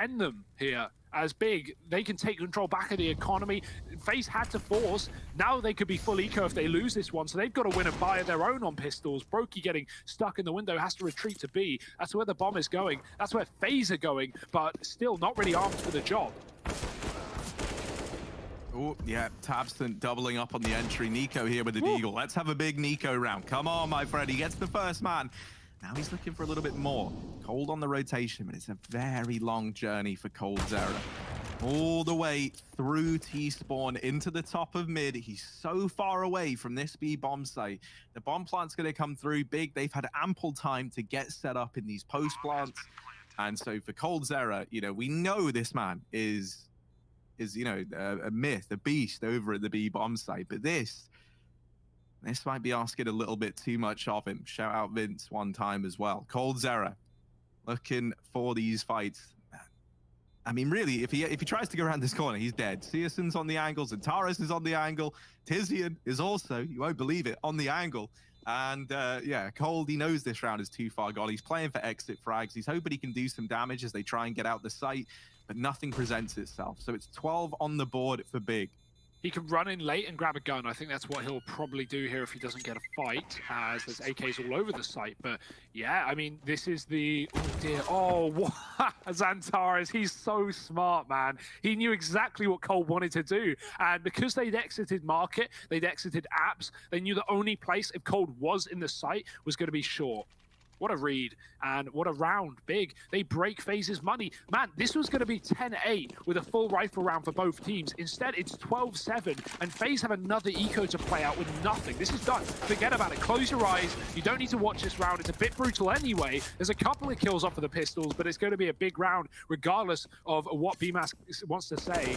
end them here. As Big, they can take control back of the economy. FaZe had to force. Now they could be full eco if they lose this one, so they've got to win a buy of their own on pistols. Brokey getting stuck in the window, has to retreat to B. That's where the bomb is going. That's where FaZe are going, but still not really armed for the job. Oh, yeah, Tabson doubling up on the entry. Nico here with the Deagle. Let's have a big Nico round. Come on, my friend. He gets the first man. Now he's looking for a little bit more. Cold on the rotation, but it's a very long journey for coldzera. All the way through T-spawn into the top of mid. He's so far away from this B bomb site. The bomb plant's going to come through big. They've had ample time to get set up in these post plants. And so for coldzera, you know, we know this man is you know, a myth, a beast over at the B bomb site. But this might be asking a little bit too much of him. Shout out Vince one time as well. coldzera looking for these fights. I mean, really, if he tries to go around this corner, he's dead. Searson's on the angle, Zantares is on the angle, Tizian is also, you won't believe it, on the angle. And yeah, Cold, he knows this round is too far gone. He's playing for exit frags. He's hoping he can do some damage as they try and get out the site, but nothing presents itself. So it's 12 on the board for Big. He can run in late and grab a gun. I think that's what he'll probably do here if he doesn't get a fight, as there's AKs all over the site. But yeah, I mean, this is the... Oh, dear. Oh, what? Zantares, he's so smart, man. He knew exactly what Cole wanted to do. And because they'd exited market, they'd exited apps, they knew the only place if Cold was in the site was going to be short. What a read, and what a round. Big. They break FaZe's money. Man, this was going to be 10-8 with a full rifle round for both teams. Instead, it's 12-7, and FaZe have another eco to play out with nothing. This is done. Forget about it. Close your eyes. You don't need to watch this round. It's a bit brutal anyway. There's a couple of kills off of the pistols, but it's going to be a big round, regardless of what BMAS wants to say.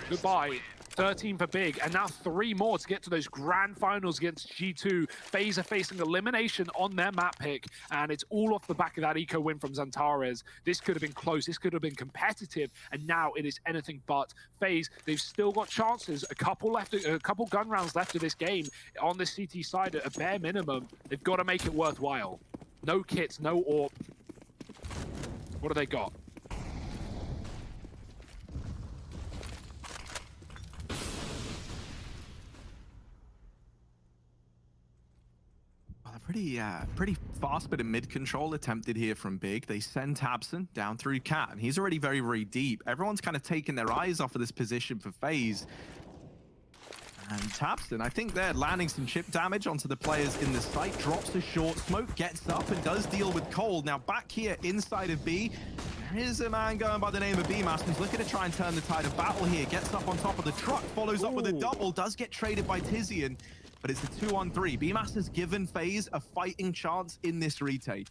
Goodbye. 13 for Big, and now 3 more to get to those grand finals against G2. FaZe are facing elimination on their map pick, and it's all off the back of that eco win from Zantares. This could have been close, this could have been competitive, and now it is anything but. FaZe, they've still got chances, a couple gun rounds left of this game on the CT side at a bare minimum. They've got to make it worthwhile. No kits, no AWP. What do they got? Pretty fast bit of mid control attempted here from Big. They send Tabson down through Cat, and he's already very, very deep. Everyone's kind of taken their eyes off of this position for FaZe. And Tabson, I think they're landing some chip damage onto the players in the site. Drops a short smoke, gets up, and does deal with Cold. Now back here inside of B, there is a man going by the name of BMAS who's looking to try and turn the tide of battle here. Gets up on top of the truck, follows up with a double, does get traded by Tizian. But it's a 2-on-3. BMAS has given FaZe a fighting chance in this retake.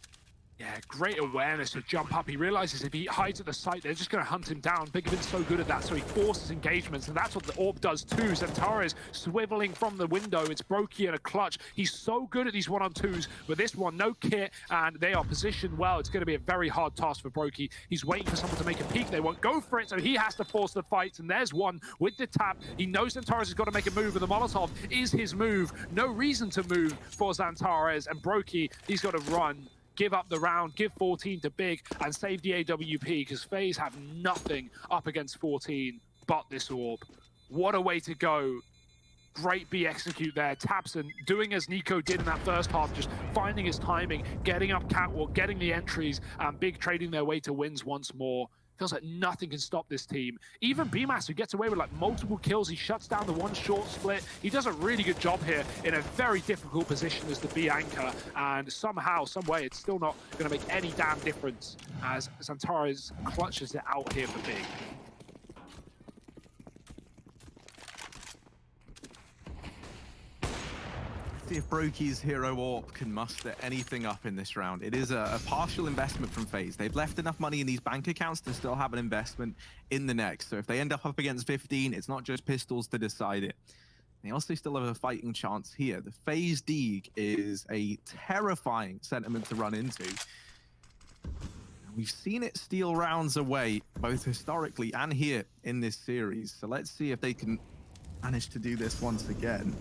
Yeah, great awareness to jump up. He realizes if he hides at the site, they're just going to hunt him down. Big Vin's so good at that, so he forces engagements, and that's what the AWP does too. Zantares swiveling from the window. It's Brokey and a clutch. He's so good at these 1-on-2s, but this one, no kit, and they are positioned well. It's going to be a very hard task for Brokey. He's waiting for someone to make a peek. They won't go for it, so he has to force the fight, and there's one with the tap. He knows Zantares has got to make a move, and the Molotov is his move. No reason to move for Zantares, and Brokey, he's got to run. Give up the round, give 14 to Big, and save the AWP, because FaZe have nothing up against 14 but this AWP. What a way to go. Great B execute there. Tabson doing as Nico did in that first half, just finding his timing, getting up catwalk, getting the entries, and Big trading their way to wins once more. Feels like nothing can stop this team. Even BMAS, who gets away with like multiple kills, he shuts down the one short split. He does a really good job here in a very difficult position as the B anchor, and somehow, some way, it's still not going to make any damn difference as Zantares clutches it out here for Big. See if Brokey's hero AWP can muster anything up in this round. It is a partial investment from FaZe. They've left enough money in these bank accounts to still have an investment in the next. So if they end up against 15, it's not just pistols to decide it. They also still have a fighting chance here. The FaZe Deeg is a terrifying sentiment to run into. We've seen it steal rounds away, both historically and here in this series. So let's see if they can manage to do this once again.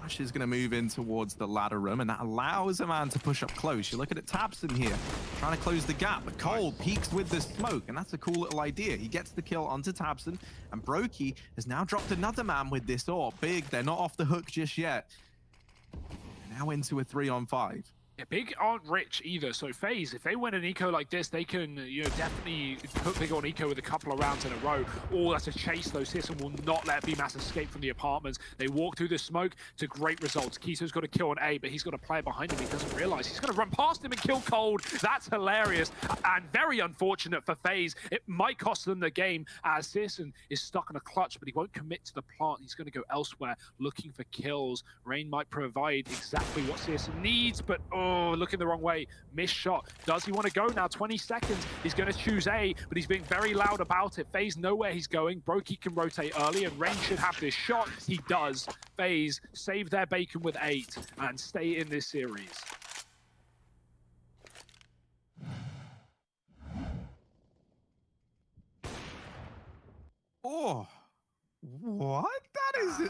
Flash is going to move in towards the ladder room, and that allows a man to push up close. You're looking at Tabson here, trying to close the gap, but Cold peeks with the smoke, and that's a cool little idea. He gets the kill onto Tabson, and Brokey has now dropped another man with this AWP. Big, they're not off the hook just yet. Now into a 3-on-5. Yeah, Big aren't rich either, so FaZe, if they win an eco like this, they can, definitely put Big on eco with a couple of rounds in a row. Oh, that's a chase though. Sisson will not let BMAS escape from the apartments. They walk through the smoke to great results. Kiso's got a kill on A, but he's got a player behind him. He doesn't realize he's going to run past him and kill Cold. That's hilarious and very unfortunate for FaZe. It might cost them the game as Sisson is stuck in a clutch, but he won't commit to the plant. He's going to go elsewhere looking for kills. Rain might provide exactly what Sisson needs, but looking the wrong way. Missed shot. Does he want to go now? 20 seconds. He's going to choose A, but he's being very loud about it. FaZe know where he's going. Brokey can rotate early, and Rain should have this shot. He does. FaZe save their bacon with 8 and stay in this series. Oh, what?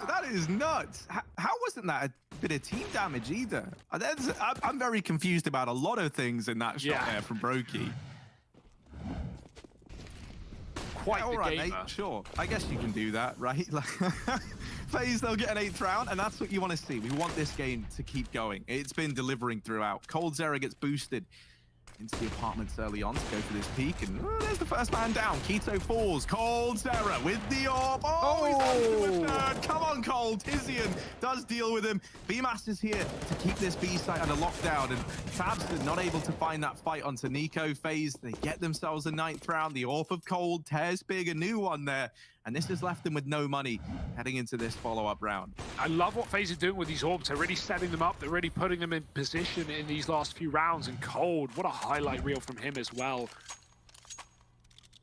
That is nuts. How wasn't that a bit of team damage either? I'm very confused about a lot of things in that shot there from Brokey. Quite all right, mate, sure. I guess you can do that, right? FaZe, they'll get an 8th round, and that's what you want to see. We want this game to keep going. It's been delivering throughout. Cold Zera gets boosted into the apartments early on to go for this peak, and there's the first man down. Keto falls. Cold Zera with the AWP. He's on to a third. Come on, Cold. Tizian does deal with him. BMAS is here to keep this B site under lockdown, and Tabson not able to find that fight onto Nico. FaZe, they get themselves a 9th round. The AWP of Cold tears Big, a new one there, and this has left them with no money heading into this follow-up round. I love what FaZe are doing with these AWPs. They're really setting them up. They're really putting them in position in these last few rounds. And Cold, what a highlight reel from him as well.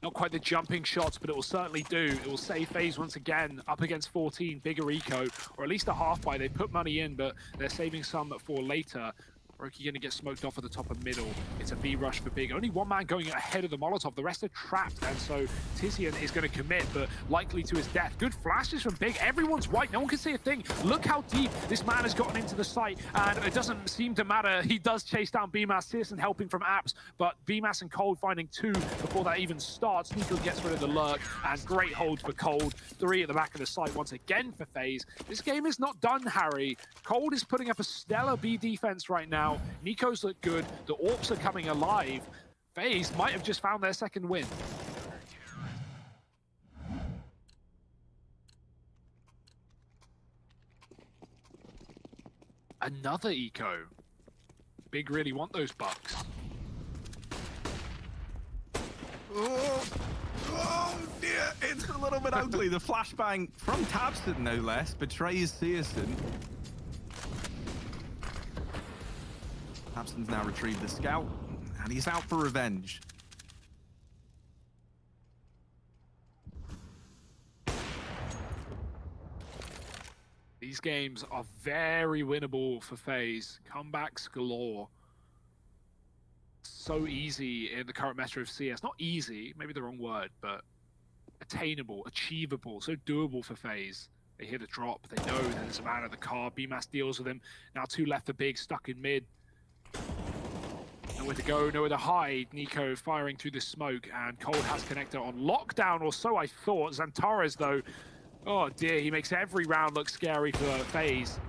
Not quite the jumping shots, but it will certainly do. It will save FaZe once again up against 14, bigger eco, or at least a half buy. They put money in, but they're saving some for later. Brokey going to get smoked off at the top of middle. It's a B rush for Big. Only one man going ahead of the Molotov. The rest are trapped, and so Tizian is going to commit, but likely to his death. Good flashes from Big. Everyone's white. No one can see a thing. Look how deep this man has gotten into the site, and it doesn't seem to matter. He does chase down BMAS. Sisson helping from Apps, but BMAS and Cold finding 2 before that even starts. Nico gets rid of the lurk, and great hold for Cold. 3 at the back of the site once again for FaZe. This game is not done, Harry. Cold is putting up a stellar B defense right now. Nico's look good. The AWPs are coming alive. FaZe might have just found their 2nd win. Another eco. Big really want those bucks. Oh dear, it's a little bit ugly. The flashbang from Tabson, no less, betrays Searson. Tabson's now retrieved the scout, and he's out for revenge. These games are very winnable for FaZe. Comebacks galore. So easy in the current meta of CS. Not easy, maybe the wrong word, but attainable, achievable, so doable for FaZe. They hit a drop, they know that there's a man in the car. BMAS deals with him. Now 2 left for Big, stuck in mid. Nowhere to go, nowhere to hide. Nico firing through the smoke, and Cold has connector on lockdown, or so I thought. Xantares, though, oh dear, he makes every round look scary for FaZe.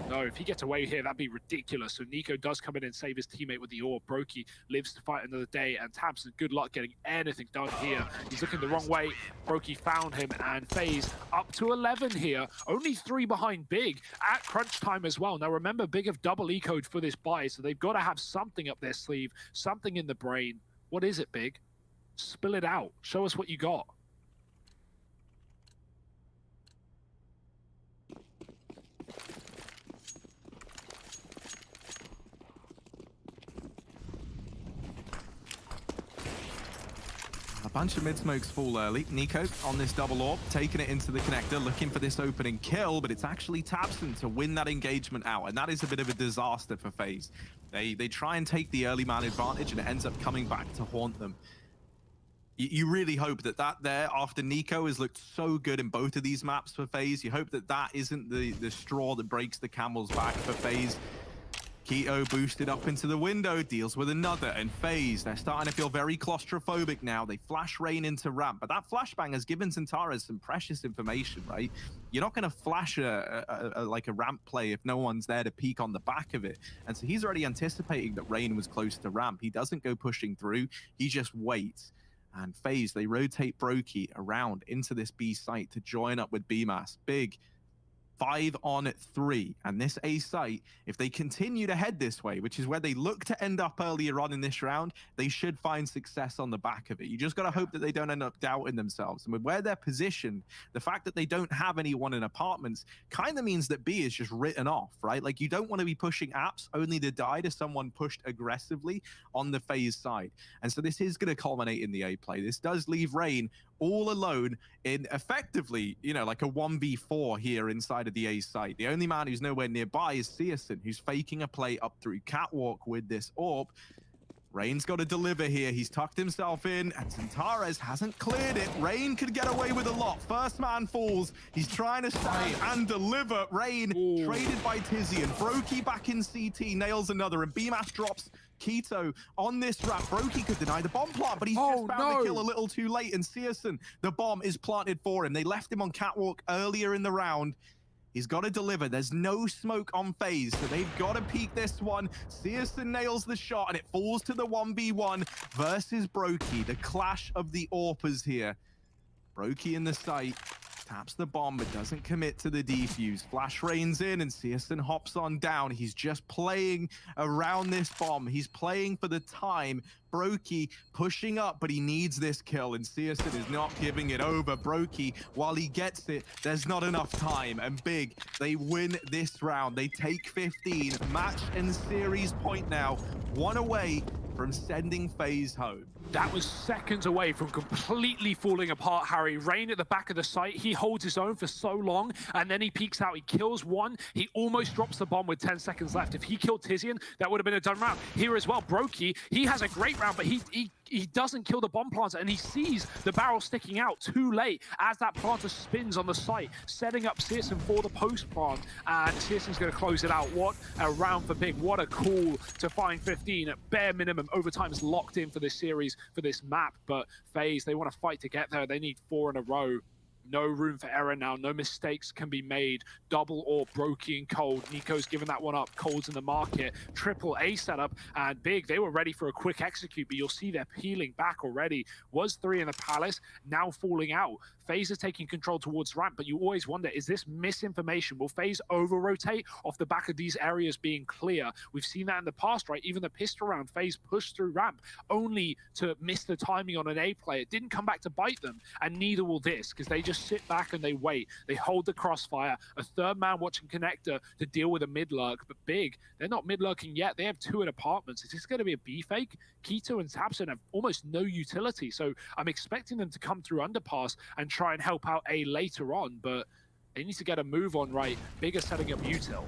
No, if he gets away here, that'd be ridiculous. So Nico does come in and save his teammate with the AWP. Brokey lives to fight another day, and Tabson, good luck getting anything done here. He's looking the wrong way. Brokey found him, and FaZe up to 11 here. Only 3 behind Big at crunch time as well. Now remember, Big have double ecoed for this buy, so they've got to have something up their sleeve, something in the brain. What is it, Big? Spill it out. Show us what you got. A bunch of mid-smokes fall early. Nico on this double AWP, taking it into the connector, looking for this opening kill, but it's actually Tabson to win that engagement out, and that is a bit of a disaster for FaZe. They try and take the early man advantage, and it ends up coming back to haunt them. You really hope that there, after Nico has looked so good in both of these maps for FaZe, you hope that that isn't the straw that breaks the camel's back for FaZe. Keto boosted up into the window, deals with another, and FaZe, they're starting to feel very claustrophobic now. They flash Rain into ramp, but that flashbang has given Xantares some precious information, right? You're not going to flash like a ramp play if no one's there to peek on the back of it. And so he's already anticipating that Rain was close to ramp. He doesn't go pushing through, he just waits. And FaZe, they rotate Brokey around into this B site to join up with BMAS. Big 5-on-3, and this A site, if they continue to head this way, which is where they look to end up earlier on in this round, they should find success on the back of it. You just got to hope that they don't end up doubting themselves. And with where they're positioned, the fact that they don't have anyone in apartments kind of means that B is just written off, right? Like, you don't want to be pushing apps only to die to someone pushed aggressively on the FaZe side. And so this is going to culminate in the A play. This does leave Rain all alone in effectively, you know, like a 1v4 here inside of the A site. The only man who's nowhere nearby is Searson, who's faking a play up through Catwalk with this AWP. Rain's got to deliver here. He's tucked himself in, and Xantares hasn't cleared it. Rain could get away with a lot. First man falls. He's trying to stand and deliver. Rain traded by Tizian. Brokey back in CT, nails another, and BMAS drops Keto on this wrap. Brokey could deny the bomb plant, but he's just found the kill a little too late, and Searson, the bomb is planted for him. They left him on Catwalk earlier in the round. He's got to deliver. There's no smoke on FaZe, so they've got to peek this one. Searson nails the shot, and it falls to the 1v1 versus Brokey. The clash of the AWPers here. Brokey in the site, taps the bomb, but doesn't commit to the defuse. Flash rains in, and Searson hops on down. He's just playing around this bomb. He's playing for the time. Brokey pushing up, but he needs this kill, and Searson is not giving it over. Brokey, while he gets it, there's not enough time, and Big, they win this round. They take 15, match and series point now, one away from sending FaZe home. That was seconds away from completely falling apart, Harry. Rain at the back of the site. He holds his own for so long, and then he peeks out. He kills one. He almost drops the bomb with 10 seconds left. If he killed Tizian, that would have been a done round. Here as well, Brokey, he has a great round, but he doesn't kill the bomb planter, and he sees the barrel sticking out too late as that planter spins on the site, setting up Searson for the post plant, and Searson's going to close it out. What a round for Big. What a call to find 15 at bare minimum. Overtime is locked in for this series, for this map, but FaZe, they want to fight to get there. They need 4 in a row. No room for error now. No mistakes can be made. Double or Brokey and Cold. Nico's given that one up. Cold's in the market. Triple A setup, and Big, they were ready for a quick execute, but you'll see they're peeling back already. Was 3 in the Palace, now falling out. FaZe is taking control towards ramp, but you always wonder, is this misinformation? Will FaZe over-rotate off the back of these areas being clear? We've seen that in the past, right? Even the pistol round, FaZe pushed through ramp only to miss the timing on an A play. It didn't come back to bite them, and neither will this, because they just sit back and they wait. They hold the crossfire. A third man watching connector to deal with a mid-lurk, but Big, they're not mid-lurking yet. They have 2 in apartments. Is this going to be a B fake? Keto and Tabson have almost no utility, so I'm expecting them to come through underpass and try and help out A later on, but they need to get a move on right. Big is setting up util.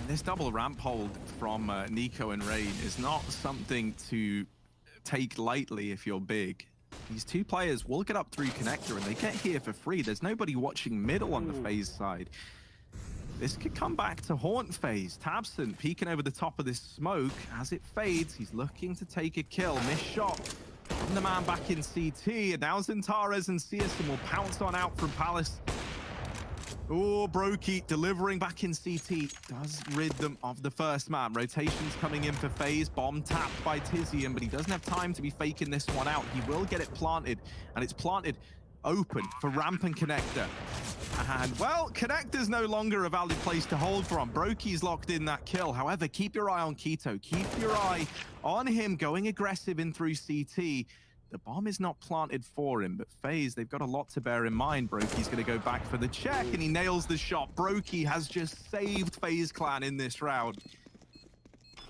This double ramp hold from Nico and Rain is not something to take lightly if you're Big. These 2 players will get up through connector, and they get here for free. There's nobody watching middle on the FaZe side. This could come back to haunt FaZe. Tabson peeking over the top of this smoke. As it fades, he's looking to take a kill. Missed shot from the man back in CT, and now Xantares and Searson will pounce on out from Palace. Oh, Brokey delivering back in CT does rid them of the first man. Rotations coming in for FaZe. Bomb tapped by Tizian, but he doesn't have time to be faking this one out. He will get it planted, and it's planted open for ramp and connector. And, well, connector's no longer a valid place to hold from. Brokey's locked in that kill. However, keep your eye on Keto. Keep your eye on him going aggressive in through CT. The bomb is not planted for him, but FaZe, they've got a lot to bear in mind. Brokey's going to go back for the check, and he nails the shot. Brokey has just saved FaZe Clan in this round.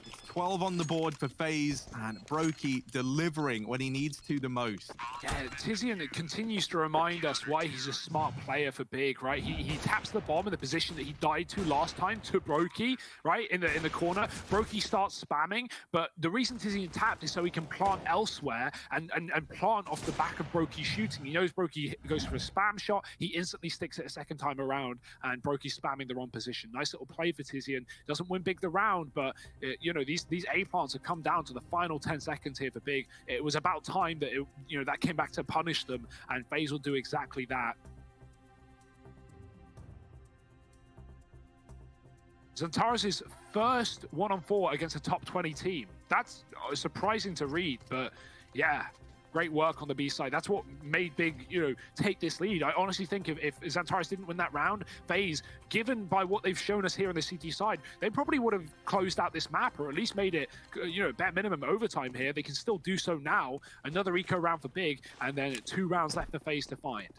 It's 12 on the board for FaZe, and Brokey delivering when he needs to the most. Yeah, Tizian continues to remind us why he's a smart player for Big, right? He taps the bomb in the position that he died to last time to Brokey, right? In the corner. Brokey starts spamming, but the reason Tizian tapped is so he can plant elsewhere and plant off the back of Brokey shooting. He knows Brokey goes for a spam shot. He instantly sticks it a second time around, and Brokey's spamming the wrong position. Nice little play for Tizian. Doesn't win Big the round, but you know, these A plants have come down to the final 10 seconds here for Big. It was about time that that came back to punish them, and FaZe will do exactly that. Xantares' first 1-on-4 against a top 20 team. That's surprising to read, but yeah, great work on the B side. That's what made Big, take this lead. I honestly think if Xantares didn't win that round, FaZe, given by what they've shown us here on the CT side, they probably would have closed out this map, or at least made it, bare minimum overtime here. They can still do so now. Another eco round for Big, and then 2 rounds left for FaZe to find.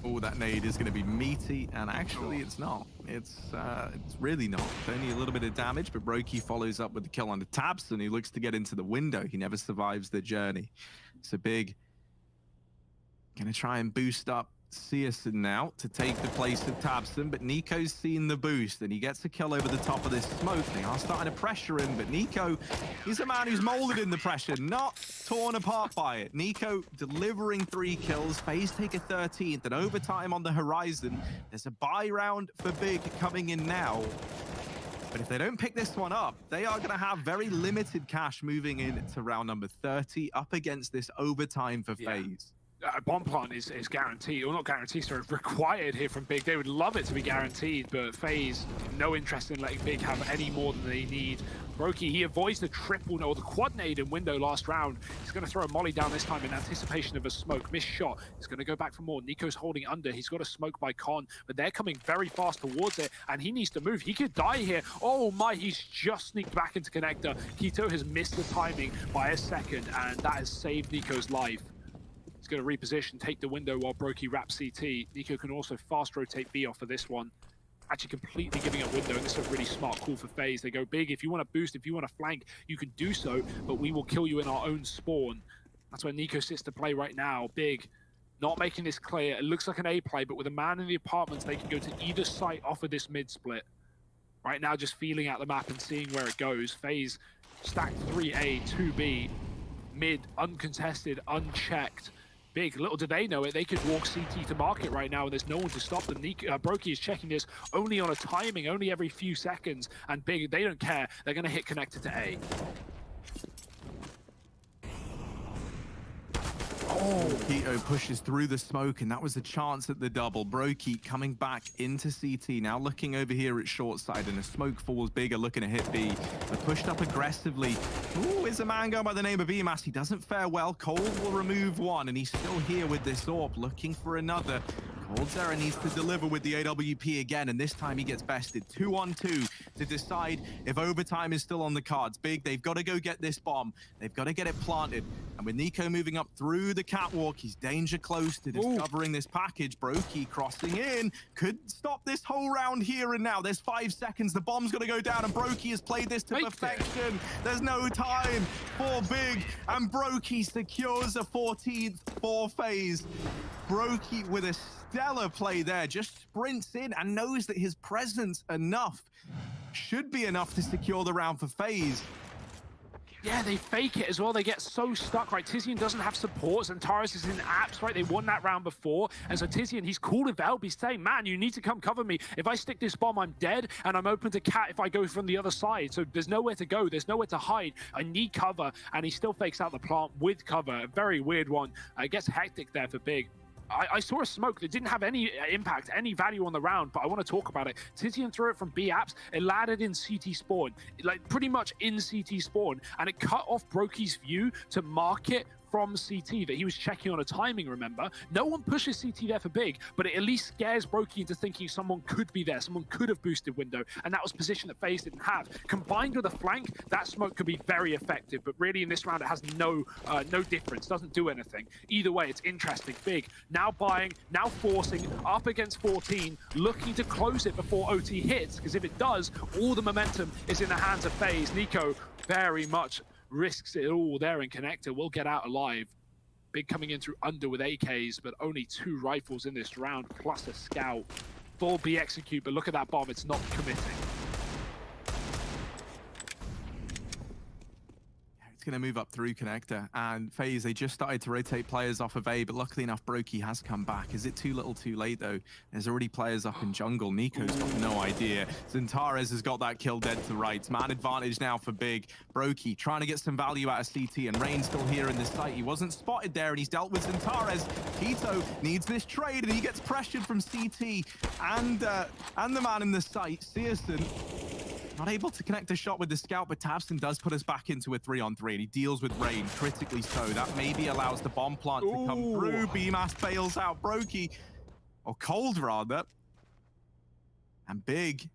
Oh, that nade is going to be meaty, and actually it's not. It's really not. It's only a little bit of damage, but Brokey follows up with the kill on the Tabson, who looks to get into the window. He never survives the journey. So Big going to try and boost up Searson now to take the place of Tabson, but Nico's seen the boost, and he gets a kill over the top of this smoke. They are starting to pressure him, but Nico, he's a man who's molded in the pressure, not torn apart by it. Nico delivering 3 kills. FaZe take a 13th, and overtime on the horizon. There's a buy round for Big coming in now. But if they don't pick this one up, they are going to have very limited cash moving in to round number 30 up against this overtime for FaZe. Bomb plant is guaranteed, or not guaranteed, sorry, required here from Big. They would love it to be guaranteed, but FaZe, no interest in letting Big have any more than they need. Brokey, he avoids the triple, or the quad nade in window last round. He's going to throw a molly down this time in anticipation of a smoke. Missed shot. He's going to go back for more. Nico's holding under. He's got a smoke by Con, but they're coming very fast towards it, and he needs to move. He could die here. Oh my, he's just sneaked back into connector. Kito has missed the timing by a second, and that has saved Nico's life. He's going to reposition, take the window while Brokey wraps CT. Nico can also fast rotate B off for this one. Actually completely giving up window, and this is a really smart call for FaZe. They go big. If you want to boost, if you want to flank, you can do so, but we will kill you in our own spawn. That's where Nico sits to play right now. Big, not making this clear. It looks like an A play, but with a man in the apartments, they can go to either site off of this mid split. Right now, just feeling out the map and seeing where it goes. FaZe stacked 3A, 2B, mid, uncontested, unchecked. Big, little do they know it, they could walk CT to market right now, and there's no one to stop them. Brokey is checking this only on a timing, only every few seconds, and Big, they don't care. They're going to hit connector to A. Oh, Kito pushes through the smoke, and that was a chance at the double. Brokey coming back into CT, now looking over here at short side, and a smoke falls bigger, looking to hit B. They're pushed up aggressively. Ooh, is a man going by the name of Emas. He doesn't fare well. Cold will remove one, and he's still here with this AWP, looking for another. coldzera needs to deliver with the AWP again, and this time he gets bested. 2-on-2 to decide if overtime is still on the cards. Big, they've got to go get this bomb. They've got to get it planted. And with Nico moving up through the catwalk, he's danger close to discovering this package. Brokey crossing in. Could stop this whole round here and now. There's 5 seconds. The bomb's going to go down, and Brokey has played this to perfection. There's no time for Big, and Brokey secures a 14th for FaZe. Brokey with a stellar play there, just sprints in and knows that his presence should be enough to secure the round for FaZe. Yeah, they fake it as well. They get so stuck, right? Tizian doesn't have support. Xantares is in apps, right? They won that round before. And so Tizian, he's calling for help. He's saying, man, you need to come cover me. If I stick this bomb, I'm dead. And I'm open to cat if I go from the other side. So there's nowhere to go. There's nowhere to hide. I need cover. And he still fakes out the plant with cover. A very weird one. It gets hectic there for Big. I saw a smoke that didn't have any impact, any value on the round, but I want to talk about it. Tizian threw it from B apps. It landed in CT spawn, like pretty much in CT spawn, and it cut off Brokey's view to market from CT that he was checking on a timing, remember? No one pushes CT there for big, but it at least scares Brokey into thinking someone could be there, someone could have boosted window, and that was position that FaZe didn't have. Combined with a flank, that smoke could be very effective, but really in this round it has no difference, doesn't do anything. Either way, it's interesting. Big, now buying, now forcing, up against 14, looking to close it before OT hits, because if it does, all the momentum is in the hands of FaZe. Nico very much risks it all there, and Connector will get out alive. Big coming in through under with AKs, but only 2 rifles in this round, plus a scout. Full B execute, but look at that bomb, it's not committing. It's going to move up through Connector, and FaZe, they just started to rotate players off of A, but luckily enough, Brokey has come back. Is it too little too late, though? There's already players up in jungle. Nico's got no idea. Zintarez has got that kill dead to rights. Man advantage now for Big. Brokey trying to get some value out of CT, and Rain's still here in this site. He wasn't spotted there, and he's dealt with Zintarez. Keto needs this trade, and he gets pressured from CT and the man in the site, Searson. Not able to connect a shot with the scout, but tabseN does put us back into a 3-on-3, and he deals with Rain, critically so. That maybe allows the bomb plant to come through. BMAS bails out Brokey, or Cold rather. And Big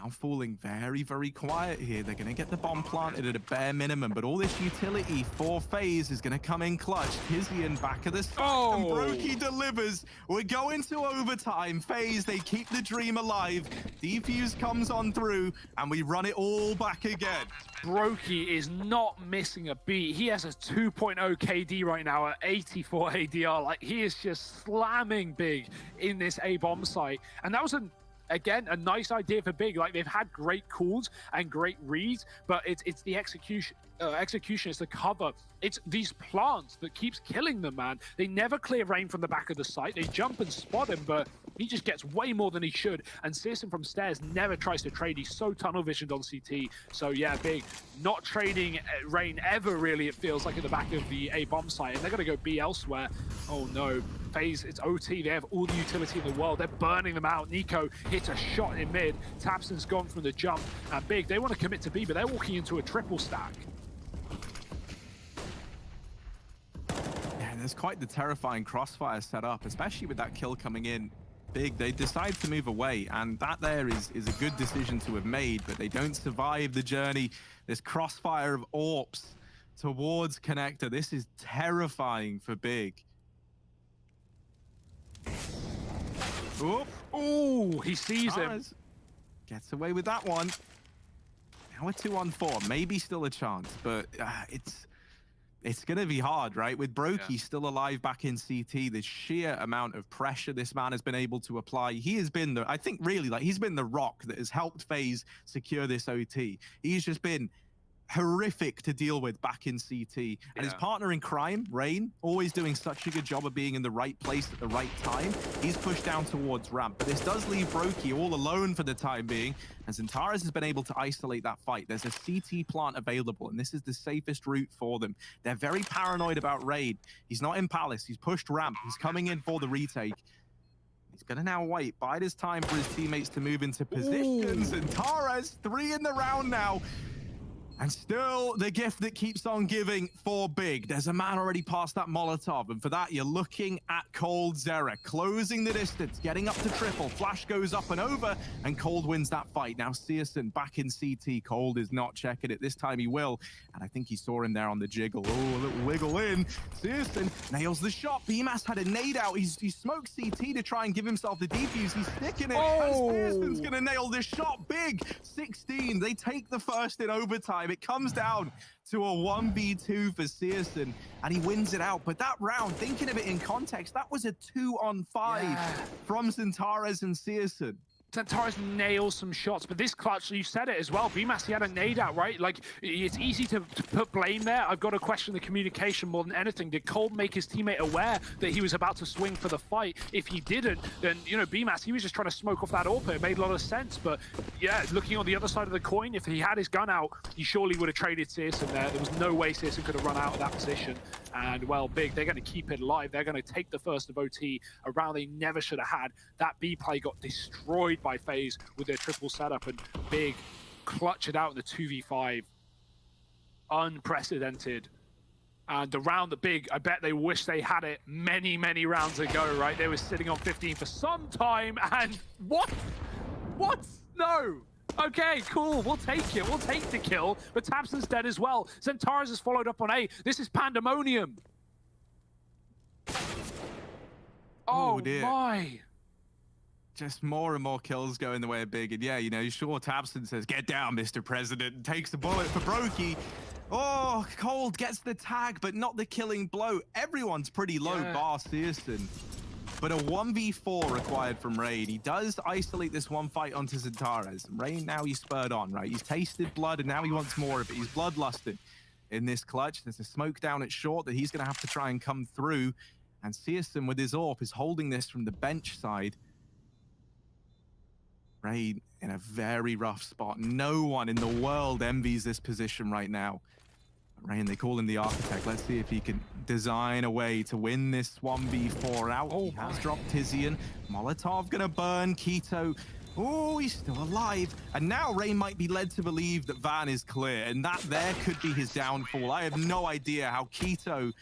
now falling very, very quiet here. They're going to get the bomb planted at a bare minimum, but all this utility for FaZe is going to come in clutch. Tizian back of the side, and Brokey delivers. We're going to overtime. FaZe, they keep the dream alive. Defuse comes on through, and we run it all back again. Brokey is not missing a beat. He has a 2.0 KD right now at 84 ADR. Like, he is just slamming Big in this A bomb site. And that was again, a nice idea for Big. Like, they've had great calls and great reads, but it's the execution. It's the cover. It's these plants that keeps killing them, man. They never clear Rain from the back of the site. They jump and spot him, but he just gets way more than he should. And Searson from stairs never tries to trade. He's so tunnel visioned on CT. So yeah, Big not trading Rain ever, really, it feels like, in the back of the A bomb site. And they're gonna go B elsewhere. Oh no. FaZe, it's OT. They have all the utility in the world. They're burning them out. Nico hits a shot in mid. tabseN's gone from the jump. And Big, they want to commit to B, but they're walking into a triple stack. Yeah, there's quite the terrifying crossfire set up, especially with that kill coming in. Big, they decide to move away, and that there is a good decision to have made, but they don't survive the journey. This crossfire of AWPs towards Connector. This is terrifying for Big. Oh, he sees him. Gets away with that one. Now a 2-on-4, maybe still a chance, but it's going to be hard, right? With Brokey still alive back in CT, the sheer amount of pressure this man has been able to apply. He has been I think really, like, he's been the rock that has helped FaZe secure this OT. He's just been horrific to deal with back in CT. And his partner in crime, Rain, always doing such a good job of being in the right place at the right time. He's pushed down towards ramp, but this does leave Brokey all alone for the time being, and Zintarez has been able to isolate that fight. There's a CT plant available, and this is the safest route for them. They're very paranoid about Raid. He's not in Palace. He's pushed ramp. He's coming in for the retake. He's going to now wait, bide his time for his teammates to move into positions. Zintarez, 3 in the round now. And still the gift that keeps on giving for Big. There's a man already past that Molotov, and for that you're looking at Cold Zera closing the distance, getting up to triple. Flash goes up and over, and Cold wins that fight. Now Searson back in CT. Cold is not checking it. This time he will, and I think he saw him there on the jiggle. Oh, a little wiggle in. Searson nails the shot. BMAS had a nade out. He smoked CT to try and give himself the defuse. He's sticking it, and Searson's gonna nail this shot. Big 16. They take the first in overtime. It comes down to a 1v2 for Searson, and he wins it out. But that round, thinking of it in context, that was a 2-on-5 from Zintarez and Searson. Zintarez nails some shots, but this clutch, you said it as well, BMAS, he had a nade out, right? Like, it's easy to put blame there. I've got to question the communication more than anything. Did Cold make his teammate aware that he was about to swing for the fight? If he didn't, then, you know, BMAS, he was just trying to smoke off that AWP. It made a lot of sense, but yeah, looking on the other side of the coin, if he had his gun out, he surely would have traded Searson there. There was no way Searson could have run out of that position. And, well, Big, they're going to keep it alive. They're going to take the first of OT, a round they never should have had. That B play got destroyed by FaZe with their triple setup, and Big clutch it out in the 2v5. Unprecedented. And the round that Big, I bet they wish they had it many, many rounds ago, right? They were sitting on 15 for some time, and what? What? No. Okay, cool. We'll take it. We'll take the kill. But tabseN's dead as well. Xantares has followed up on A. This is pandemonium. Oh dear. my. Just more and more kills go in the way of Big. And yeah, you know, sure, tabseN says, "Get down, Mr. President," and takes the bullet for Brokey. Oh, Cold gets the tag, but not the killing blow. Everyone's pretty low, bar searson. But a 1v4 required from Rain. He does isolate this one fight onto Xantares. Rain, now he's spurred on, right? He's tasted blood, and now he wants more of it. He's bloodlusted in this clutch. There's a smoke down at short that he's going to have to try and come through. And searson, with his AWP, is holding this from the bench side. Rain in a very rough spot. No one in the world envies this position right now. Rain, they call him the architect. Let's see if he can design a way to win this 1v4 out. Oh, he has dropped Tizian. Molotov gonna burn Keto. Oh, he's still alive. And now Rain might be led to believe that Van is clear, and that there could be his downfall. I have no idea how Keto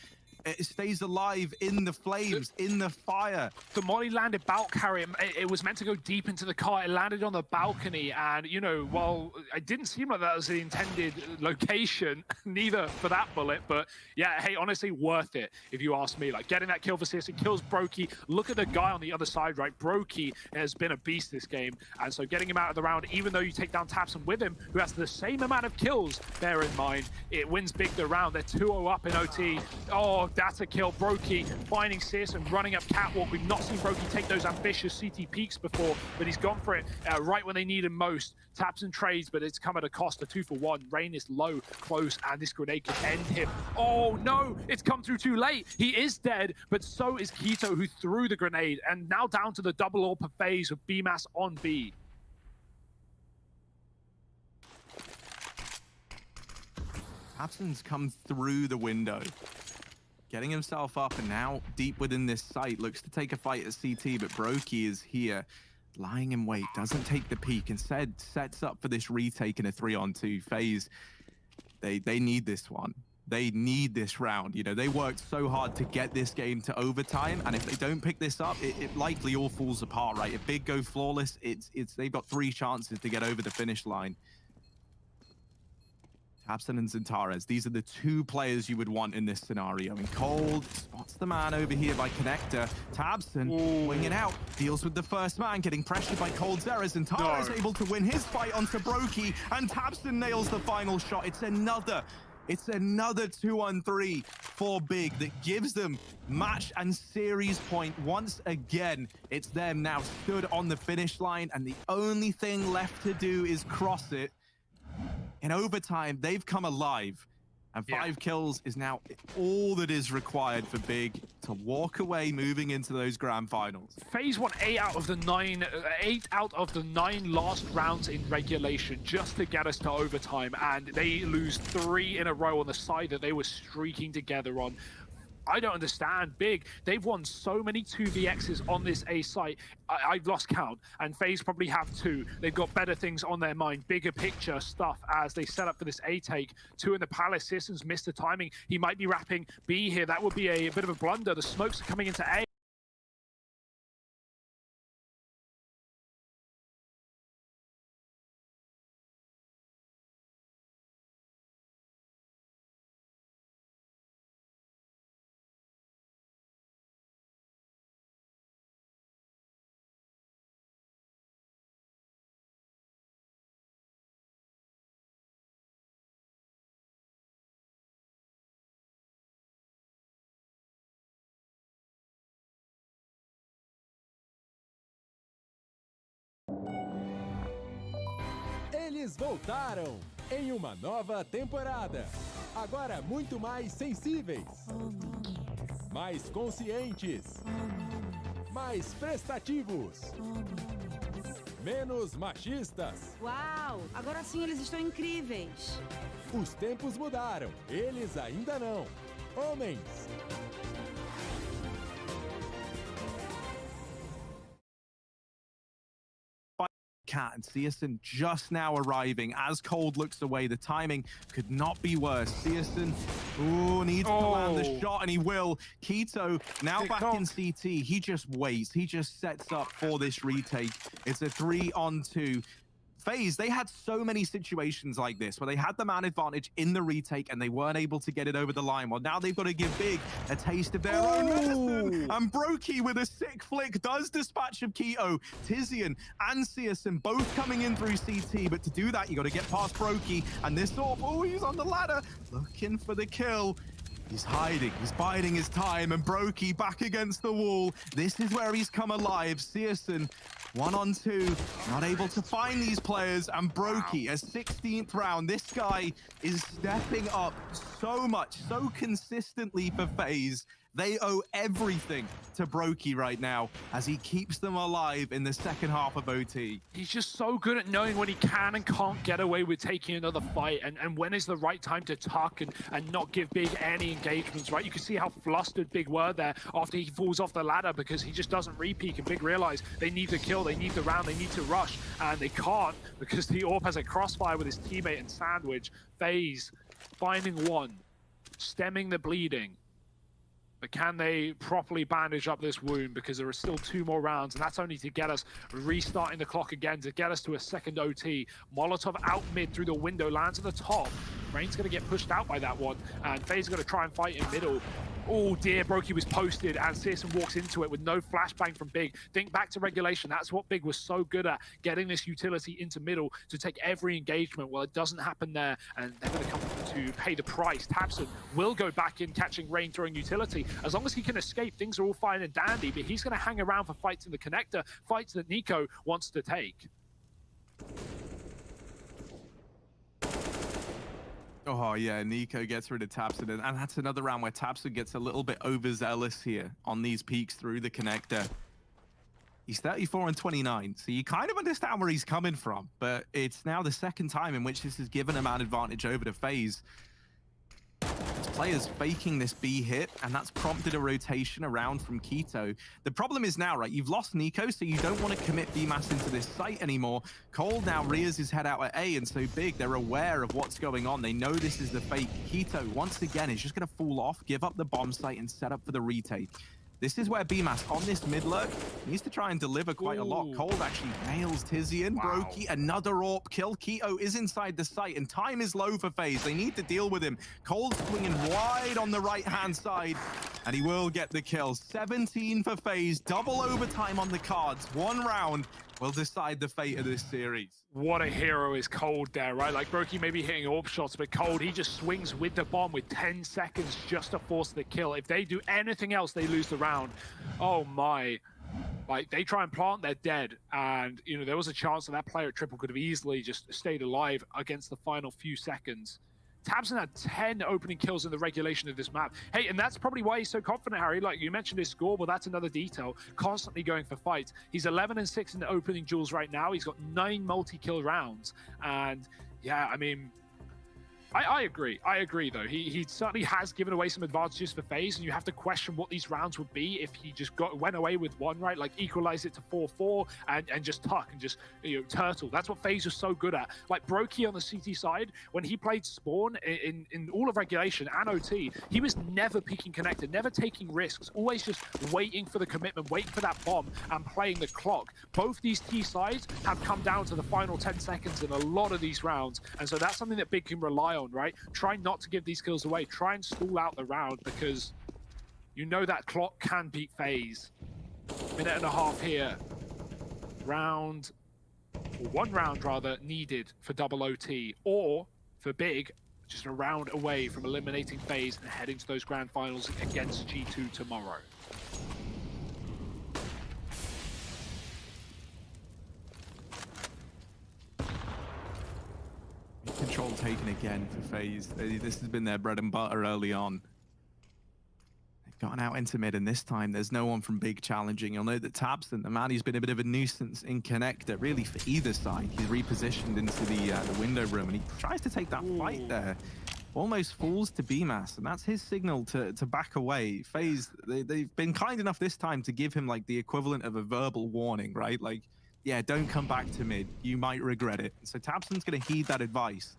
stays alive in the flames, in the fire. The molly landed bout carry. It was meant to go deep into the car. It landed on the balcony, and you know, while it didn't seem like that was the intended location, neither for that bullet. But yeah, hey, honestly, worth it if you ask me. Like getting that kill for searson kills Brokey. Look at the guy on the other side, right? Brokey has been a beast this game, and so getting him out of the round, even though you take down tabseN with him, who has the same amount of kills. Bear in mind, it wins Big the round. They're 2-0 up in OT. Oh, that's a kill. Brokey finding searson, running up catwalk. We've not seen Brokey take those ambitious CT peaks before, but he's gone for it right when they need him most. tabseN trades, but it's come at a cost of 2-for-1. Rain is low, close, and this grenade can end him. Oh no, it's come through too late. He is dead, but so is Keto, who threw the grenade, and now down to the double AWP of FaZe with BMAS on B. tabseN's come through the window, getting himself up, and now deep within this site, looks to take a fight at CT, but Brokey is here, lying in wait, doesn't take the peek, instead sets up for this retake in a 3-on-2. FaZe, they need this one. They need this round. You know, they worked so hard to get this game to overtime, and if they don't pick this up, it likely all falls apart, right? If Big go flawless, they've got 3 chances to get over the finish line. tabseN and Xantares, these are the 2 players you would want in this scenario. And Cold spots the man over here by Connector. tabseN winging out, deals with the first man, getting pressured by Cold's errors. Xantares able to win his fight onto Brokey, and tabseN nails the final shot. It's another 2-on-3 for Big that gives them match and series point once again. It's them now stood on the finish line, and the only thing left to do is cross it. In overtime, they've come alive, and 5 kills is now all that is required for Big to walk away moving into those grand finals. FaZe won 8 out of the 9 last rounds in regulation just to get us to overtime, and they lose 3 in a row on the side that they were streaking together on. I don't understand. Big, they've won so many 2vx's on this A site. I've lost count, and FaZe probably have too. They've got better things on their mind, bigger picture stuff as they set up for this A take. 2 in the Palace. searson's missed the timing. He might be wrapping B here. That would be a bit of a blunder. The smokes are coming into A. Eles voltaram em uma nova temporada. Agora muito mais sensíveis, mais conscientes, mais prestativos, menos machistas. Uau! Agora sim eles estão incríveis. Os tempos mudaram, eles ainda não. Homens. cat, and Searson just now arriving as Cold looks away. The timing could not be worse. Searson, ooh, needs to land the shot, and he will. Keto now back in CT. He just waits. He just sets up for this retake. It's a 3-on-2. FaZe, they had so many situations like this where they had the man advantage in the retake and they weren't able to get it over the line. Well, now they've got to give Big a taste of their own medicine. And Brokey with a sick flick does dispatch of Keto. Tizian and Searson both coming in through CT, but to do that, you got to get past Brokey. And this orb, oh, he's on the ladder, looking for the kill. He's hiding, he's biding his time, and Brokey back against the wall. This is where he's come alive. Searson 1-on-2, not able to find these players, and Brokey, a 16th round. This guy is stepping up so much, so consistently for FaZe. They owe everything to Brokey right now as he keeps them alive in the second half of OT. He's just so good at knowing when he can and can't get away with taking another fight, and when is the right time to tuck and not give Big any engagements, right? You can see how flustered Big were there after he falls off the ladder because he just doesn't re-peek, and Big realize they need the kill, they need the round, they need to rush, and they can't because the Orb has a crossfire with his teammate and Sandwich. FaZe finding one, stemming the bleeding. But can they properly bandage up this wound, because there are still 2 more rounds, and that's only to get us restarting the clock again, to get us to a second OT. Molotov out mid through the window, lands at the top. Rain's going to get pushed out by that one, and FaZe is going to try and fight in middle. Oh dear, Brokey was posted, and Searson walks into it with no flashbang from Big. Think back to regulation. That's what Big was so good at, getting this utility into middle to take every engagement. Well, it doesn't happen there, and they're going to come to pay the price. tabseN will go back in, catching Rain throwing utility. As long as he can escape, things are all fine and dandy, but he's going to hang around for fights in the connector, fights that Nico wants to take. Oh yeah, Nico gets rid of tabseN, and that's another round where tabseN gets a little bit overzealous here on these peaks through the connector. He's 34 and 29, so you kind of understand where he's coming from, but it's now the second time in which this has given a man advantage over to FaZe. This player's faking this B hit, and that's prompted a rotation around from Keto. The problem is now, right, you've lost Nico, so you don't want to commit BMAS into this site anymore. Cold now rears his head out at A, and so Big, they're aware of what's going on. They know this is the fake. Keto, once again, is just going to fall off, give up the bomb site, and set up for the retake. This is where BMAS on this mid lurk needs to try and deliver quite a lot. Cold actually nails Tizian. Brokey, another AWP kill. Keto is inside the site, and time is low for FaZe. They need to deal with him. Cold swinging wide on the right-hand side, and he will get the kill. 17 for FaZe, double overtime on the cards. 1 round will decide the fate of this series. What a hero is Cold there, right? Like, Brokey may be hitting AWP shots, but Cold, he just swings with the bomb with 10 seconds just to force the kill. If they do anything else, they lose the round. Oh my. Like, they try and plant, they're dead. And, you know, there was a chance that player at triple could have easily just stayed alive against the final few seconds. tabseN had 10 opening kills in the regulation of this map. Hey, and that's probably why he's so confident, Harry. Like, you mentioned his score, well, that's another detail. Constantly going for fights. He's 11 and 6 in the opening duels right now. He's got 9 multi-kill rounds. And, yeah, I mean, I agree. I agree, though. He certainly has given away some advantages for FaZe, and you have to question what these rounds would be if he just went away with one, right? Like, equalize it to 4-4 and just tuck and just, you know, turtle. That's what FaZe was so good at. Like, Brokey on the CT side, when he played Spawn in all of regulation and OT, he was never peeking connected, never taking risks, always just waiting for the commitment, waiting for that bomb and playing the clock. Both these T sides have come down to the final 10 seconds in a lot of these rounds, and so that's something that Big can rely on. Right? Try not to give these kills away. Try and stall out the round, because you know that clock can beat FaZe. Minute and a half here. Round, or 1 round rather, needed for double OT, or for Big, just a round away from eliminating FaZe and heading to those grand finals against G2 tomorrow. Control taken again for FaZe. This has been their bread and butter early on. They've gotten out into mid, and this time there's no one from Big challenging. You'll know that tabseN, the man who's been a bit of a nuisance in connector, really for either side. He's repositioned into the window room, and he tries to take that fight there. Almost falls to BMAS, and that's his signal to back away. FaZe, they've been kind enough this time to give him like the equivalent of a verbal warning, right? Like, yeah, don't come back to mid. You might regret it. So tabseN's going to heed that advice.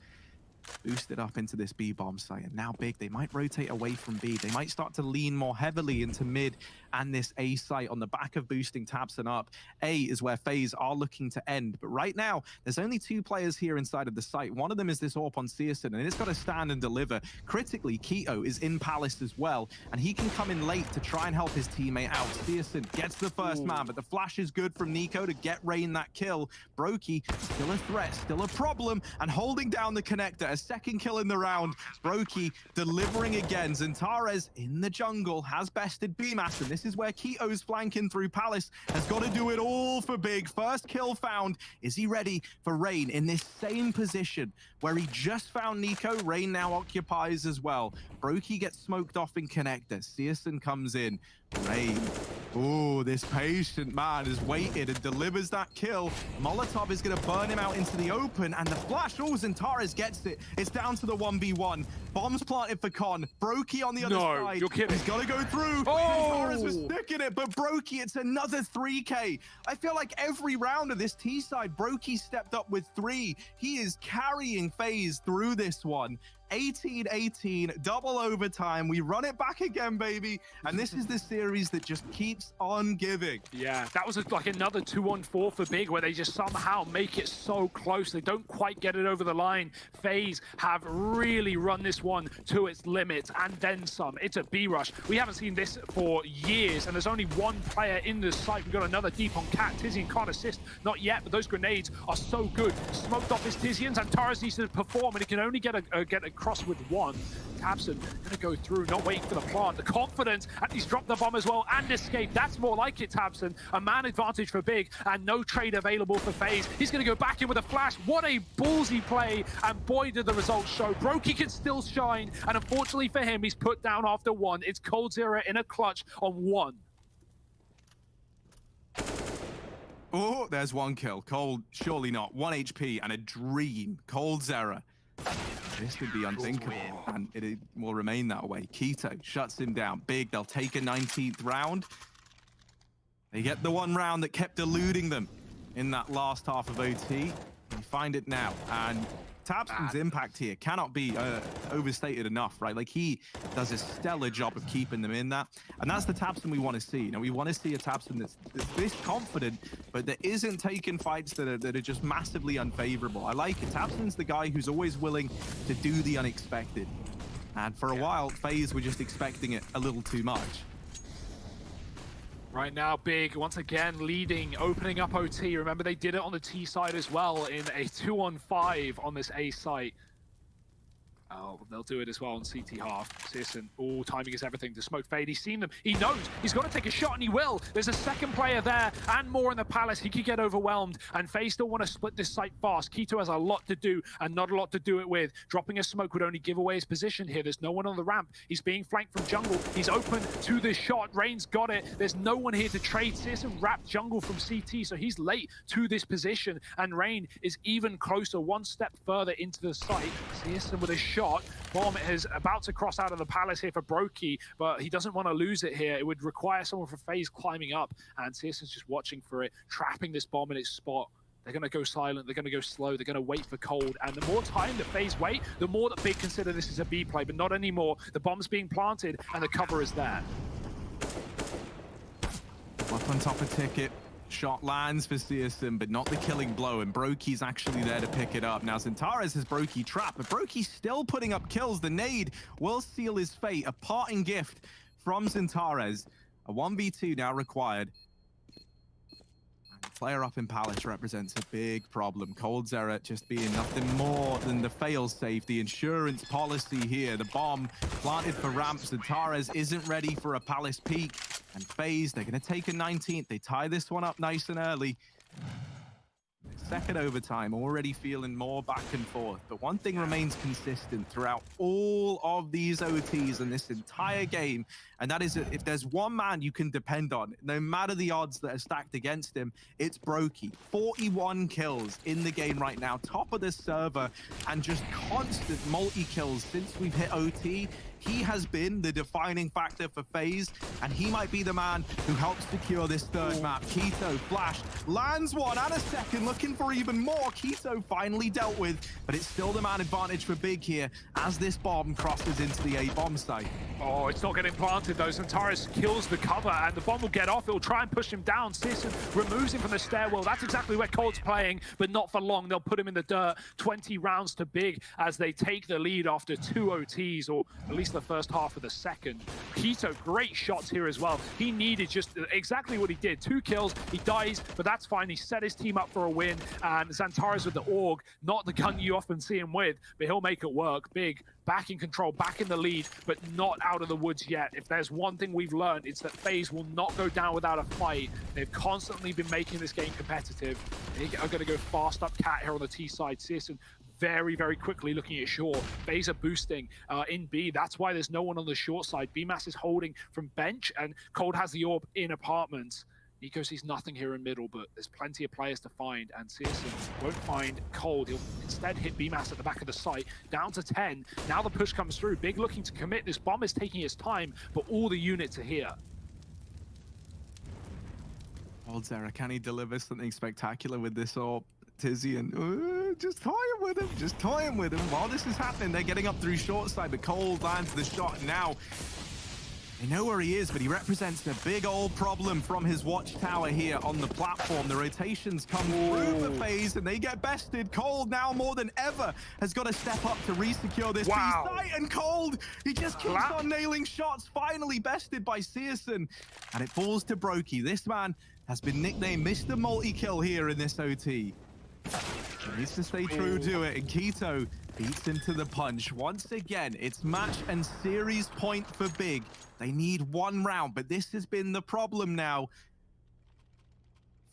Boost it up into this B bomb site, and now Big, they might rotate away from B. They might start to lean more heavily into mid and this A site on the back of boosting tabseN up. A is where FaZe are looking to end, but right now there's only 2 players here inside of the site. One of them is this AWP on season, and it's got to stand and deliver. Critically, keto is in Palace as well, and he can come in late to try and help his teammate out. season gets the first man, but the flash is good from Nico to get Rain that kill. Brokey still a threat, still a problem, and holding down the connector. A second kill in the round. Brokey delivering again. Xantares in the jungle has bested BMAS, and this is where Keto's flanking through Palace. Has got to do it all for Big. First kill found. Is he ready for Rain in this same position where he just found Nico? Rain now occupies as well. Brokey gets smoked off in connector. season comes in. Rain. Oh, this patient man has waited and delivers that kill. Molotov is going to burn him out into the open, and the flash. Oh, Xantares gets it. It's down to the 1v1. Bombs planted for Con. Brokey on the other side. You're kidding. He's got to go through. Oh! Xantares was sticking it, but Brokey, it's another 3K. I feel like every round of this T side, Brokey stepped up with 3. He is carrying FaZe through this one. 18-18, double overtime. We run it back again, baby. And this is the series that just keeps on giving. Yeah, that was like another 2-on-4 for Big, where they just somehow make it so close. They don't quite get it over the line. FaZe have really run this one to its limits and then some. It's a B rush. We haven't seen this for years, and there's only 1 player in this site. We've got another deep on Cat. Tizian can't assist, not yet, but those grenades are so good. Smoked off his Tizians, and Taras needs to perform, and he can only get across with 1. tabseN gonna go through, not waiting for the plant. The confidence, and he's dropped the bomb as well and escaped. That's more like it, tabseN. A man advantage for Big, and no trade available for FaZe. He's gonna go back in with a flash. What a ballsy play, and boy did the results show. Brokey can still shine, and unfortunately for him, he's put down after 1. It's coldzera in a clutch on 1. Oh, there's 1 kill. Cold, surely not. 1 HP and a dream. coldzera. This would be unthinkable, and it will remain that way. Keto shuts him down. Big, they'll take a 19th round. They get the 1 round that kept eluding them in that last half of OT. You find it now, and tabseN's impact here cannot be overstated enough, right? Like, he does a stellar job of keeping them in that, and that's the tabseN we want to see. You know, we want to see a tabseN that's this confident, but that isn't taking fights that are just massively unfavorable. I like it. tabseN's the guy who's always willing to do the unexpected, and for a while, FaZe were just expecting it a little too much. Right now, Big, once again, leading, opening up OT. Remember, they did it on the T side as well in a 2-on-5 on this A site. Oh, they'll do it as well on CT half. season, oh, timing is everything. The smoke fade, he's seen them. He knows he's got to take a shot, and he will. There's a second player there, and more in the Palace. He could get overwhelmed, and FaZe still want to split this site fast. Keto has a lot to do, and not a lot to do it with. Dropping a smoke would only give away his position here. There's no one on the ramp. He's being flanked from jungle. He's open to this shot. Rain's got it. There's no one here to trade. season wrapped jungle from CT, so he's late to this position, and Rain is even closer, 1 step further into the site. season with a shot. Bomb is about to cross out of the Palace here for Brokey, but he doesn't want to lose it here. It would require someone from FaZe climbing up, and season's just watching for it, trapping this bomb in its spot. They're going to go silent, they're going to go slow, they're going to wait for Cold, and the more time that FaZe wait, the more that Big consider this is a B play, but not anymore. The bomb's being planted, and the cover is there. Up on top of Ticket. Shot lands for season, but not the killing blow, and Brokey's actually there to pick it up. Now, Xantares has Brokey trapped, but Brokey's still putting up kills. The nade will seal his fate. A parting gift from Xantares. A 1v2 now required. And the player up in Palace represents a big problem. coldzera just being nothing more than the fail-safe, the insurance policy here. The bomb planted for ramp. Xantares isn't ready for a Palace peak. And FaZe, they're going to take a 19th. They tie this one up nice and early. Second overtime, already feeling more back and forth. But one thing remains consistent throughout all of these OTs and this entire game, and that is that if there's one man you can depend on, no matter the odds that are stacked against him, it's Brokey. 41 kills in the game right now, top of the server, and just constant multi-kills since we've hit OT. He has been the defining factor for FaZe, and he might be the man who helps secure this third map. Keto, flash, lands one and a second, looking for even more. Keto finally dealt with, but it's still the man advantage for Big here as this bomb crosses into the A bomb site. Oh, it's not getting planted though. Zantares kills the cover and the bomb will get off. It'll try and push him down. Sisson removes him from the stairwell. That's exactly where Cold's playing, but not for long. They'll put him in the dirt. 20 rounds to Big as they take the lead after 2 OTs, or at least the first half of the second. Keto, great shots here as well. He needed just exactly what he did. 2 kills, he dies, but that's fine. He set his team up for a win, and Zantares with the AUG, not the gun you often see him with, but he'll make it work. Big back in control, back in the lead, but not out of the woods yet. If there's one thing we've learned, it's that FaZe will not go down without a fight. They've constantly been making this game competitive. They are going to go fast up cat here on the T side. Searson very, very quickly looking at short. FaZe are boosting in B. That's why there's no one on the short side. BMAS is holding from bench, and Cold has the orb in apartments. Nico sees nothing here in middle, but there's plenty of players to find, and Searson won't find Cold. He'll instead hit BMAS at the back of the site, down to 10. Now the push comes through. Big looking to commit. This bomb is taking its time, but all the units are here. Old Zera, can he deliver something spectacular with this orb? Tizzy, and just toy him with him, just toy him with him. While this is happening, they're getting up through short side, but Cold lands the shot. Now they know where he is, but he represents a big old problem from his watchtower here on the platform. The rotations come through for FaZe, and they get bested. Cold now more than ever has got to step up to re-secure this Wow. site, and Cold, he just keeps on nailing shots. Finally bested by Searson, and it falls to Brokey. This man has been nicknamed Mr. Multi-Kill here in this OT. He needs to stay true to it, and Keto beats him to the punch. Once again, it's match and series point for Big. They need 1 round, but this has been the problem now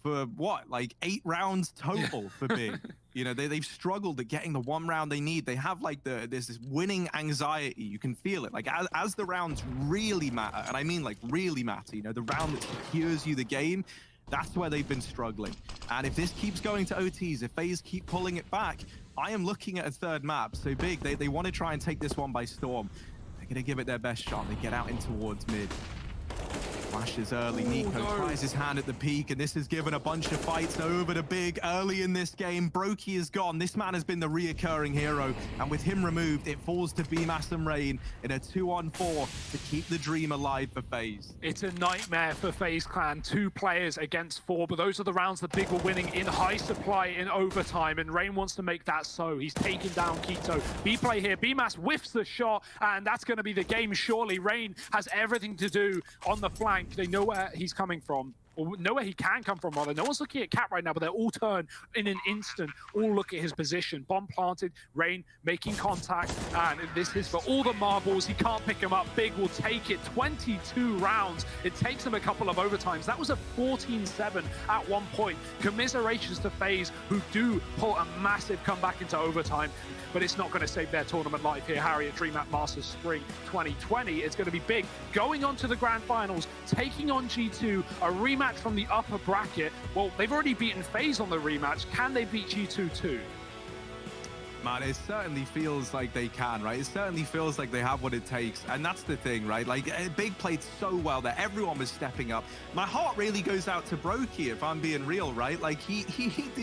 for what, like 8 rounds total for Big. You know, they've struggled at getting the 1 round they need. They have like there's this winning anxiety. You can feel it. Like as the rounds really matter, and I mean like really matter, you know, the round that secures you the game, that's where they've been struggling. And if this keeps going to OTs, if FaZe keep pulling it back, I am looking at a 3rd map. So Big, they want to try and take this one by storm. They're going to give it their best shot. They get out in towards mid. Flashes early. Nico tries his hand at the peak, and this has given a bunch of fights over to Big early in this game. Brokey is gone. This man has been the reoccurring hero, and with him removed, it falls to BMAS and Rain in a 2-on-4 to keep the dream alive for FaZe. It's a nightmare for FaZe Clan. 2 players against 4, but those are the rounds that Big were winning in high supply in overtime, and Rain wants to make that so. He's taken down Keto. B-play here. BMAS whiffs the shot, and that's going to be the game, surely. Rain has everything to do on the flank. They know where he's coming from, or know where he can come from, rather. No one's looking at Cat right now, but they're all turn in an instant, all look at his position. Bomb planted, Rain making contact, and this is for all the marbles. He can't pick him up. Big will take it. 22 rounds. It takes him a couple of overtimes. That was a 14-7 at one point. Commiserations to FaZe, who do pull a massive comeback into overtime, but it's not going to save their tournament life here, Harry, at DreamHack Masters Spring 2020. It's going to be Big going on to the grand finals, taking on G2, a rematch from the upper bracket. Well, they've already beaten FaZe on the rematch. Can they beat G2 too? Man, it certainly feels like they can, right? It certainly feels like they have what it takes, and that's the thing, right? Like, Big played so well that everyone was stepping up. My heart really goes out to Brokey, if I'm being real, right? Like, he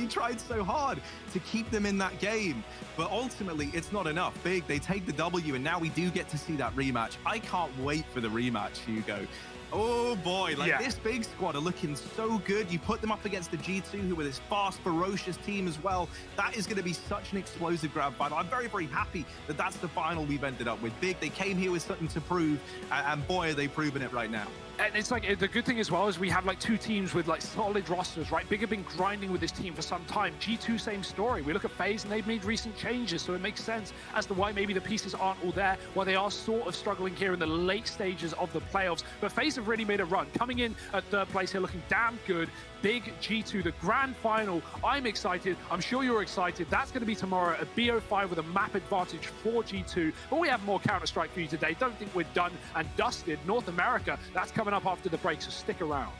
tried so hard to keep them in that game, but ultimately, it's not enough. Big, they take the W, and now we do get to see that rematch. I can't wait for the rematch, Hugo. Oh boy, like this Big squad are looking so good. You put them up against the G2, who are this fast, ferocious team as well. That is going to be such an explosive grand final. I'm very, very happy that that's the final we've ended up with. Big, they came here with something to prove, and boy, are they proving it right now. And it's like, the good thing as well is we have like 2 teams with like solid rosters, right? Big have been grinding with this team for some time. G2, same story. We look at FaZe and they've made recent changes, so it makes sense as to why maybe the pieces aren't all there, why they are sort of struggling here in the late stages of the playoffs. But FaZe have really made a run, coming in at 3rd place here, looking damn good. Big G2, the grand final. I'm excited. I'm sure you're excited. That's going to be tomorrow at BO5 with a map advantage for G2. But we have more Counter-Strike for you today. Don't think we're done and dusted. North America, that's coming up after the break, so stick around.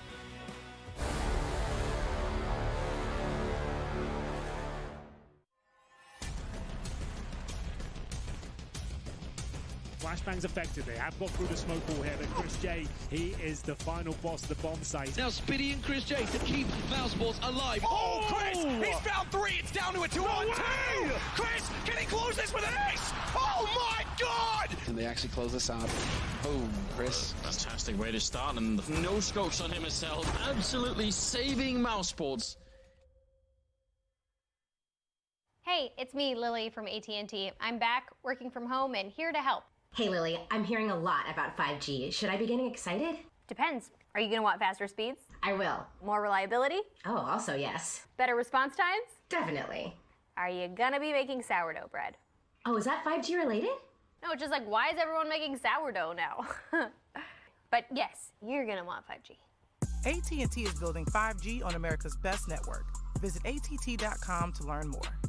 Flashbang's affected. They have got through the smoke wall here, but Chris J, he is the final boss of the bomb site. Now Spitty and Chris J to keep Faço alive. Oh, Chris! He's found 3. It's down to a 2-on-2. Chris, can he close this with an ace? Oh my God! Can they actually close this out? Boom, Chris. Fantastic way to start, and no scopes on him himself. Absolutely saving mouse sports. Hey, it's me, Lily from AT&T. I'm back, working from home, and here to help. Hey Lily, I'm hearing a lot about 5G. Should I be getting excited? Depends. Are you gonna want faster speeds? I will. More reliability? Oh, also yes. Better response times? Definitely. Are you gonna be making sourdough bread? Oh, is that 5G related? No, it's just like, why is everyone making sourdough now? But yes, you're gonna want 5G. AT&T is building 5G on America's best network. Visit att.com to learn more.